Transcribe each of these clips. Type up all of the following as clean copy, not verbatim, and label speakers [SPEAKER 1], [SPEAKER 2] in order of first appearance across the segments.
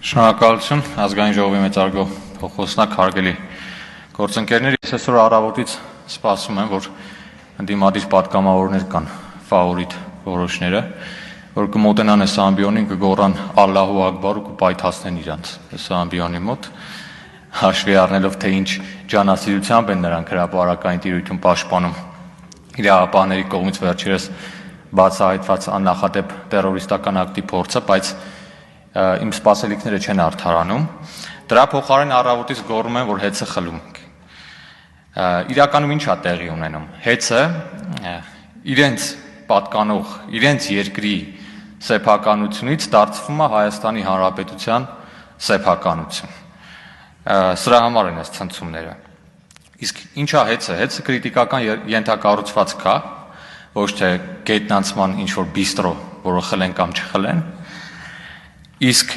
[SPEAKER 1] Շնորհակալություն ազգային ժողովի մեծարգո փոխոսնակ հարգելի գործընկերներ, ես այսօր առավոտից սպասում եմ, որ ընդդիմադիր պատգամավորներ կան ֆավորիտ որոշները, որ կմոտենան այս ամբիոնին, կգոռան Ալլահու ակբար ու կպայթացնեն իրանց այս ամբիոնի մոտ, հաշվի առնելով թե ինչ ջանասիրությամբ են նրանք հրապարակային տիրույթում պաշտպանում իրավապահների կողմից վերջերս բացահայտված աննախադեպ տերորիստական ակտի փորձը, բայց իմ սպասելիքները չեն արդարանում, դրա փոխարեն առավոտից գոռում են, որ հեծը խլում ենք։ Իրականում ինչ է տեղի ունենում։ Հեծը իրենց պատկանող, իրենց երկրի սեփականությունից դարձվում է Հայաստանի Հանրապետության սեփականություն։ Սրա համար են այս ցնցումները։ Իսկ ինչ է հեծը։ Հեծը քրիտիկական ենթակառուցվածք է, ոչ թե գետնանցման ինչ-որ բիստրո, որը խլեն կամ չխլեն։ Իսկ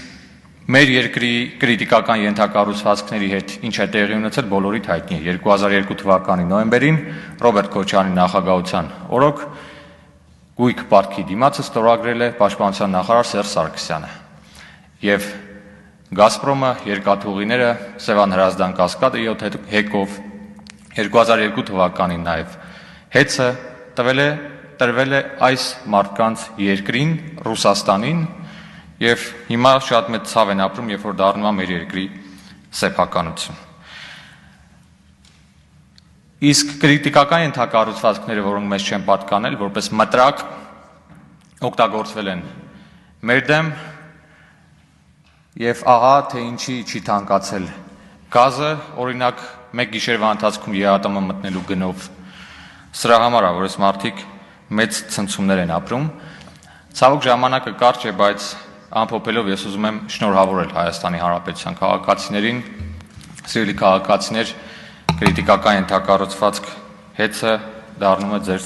[SPEAKER 1] մեր երկրի քրիտիկական ենթակառուցվածքների հետ ինչ է տեղի ունեցել, բոլորիդ հայտնի է։ 2002 թվականի նոյեմբերին Ռոբերտ Քոչարյանի նախագահության օրոք գույք պարտքի դիմացը ստորագրել է Պաշտպանության նախարար Սերժ Սարգսյանը։ Եվ Գազպրոմը, երկաթուղիները, Սևան Հրազդան կասկադը 7 հեկով 2002 թվականին նաև հեծը տրվել է այս մարդկանց երկրին, Ռուսաստանին, եւ հիմա շատ մեծ ցավ են ապրում, երբ որ դառնում է մեր երկրի սեփականություն։ Իսկ քրիտիկական ենթակառուցվածքները, որոնք մեզ չեն պատկանել, որպես մտրակ օգտագործվել են մեր դեմ, եւ ահա թե ինչի չի թանկացել գազը, օրինակ, մեկ գիշերվա ընթացքում ԵԱՏՄ մտնելու գնով։ Սրա համար է, որ այս մարդիկ մեծ ցնցումներ են ապրում։ Ցավոք ժամանակը կարճ է, բայց ամփոփելով ես ուզում եմ շնորհավորել Հայաստանի Հանրապետության քաղաքացիներին, սիրելի քաղաքացիներ, քրիտիկական ենթակառուցվածք հեծը դառնում է ձեր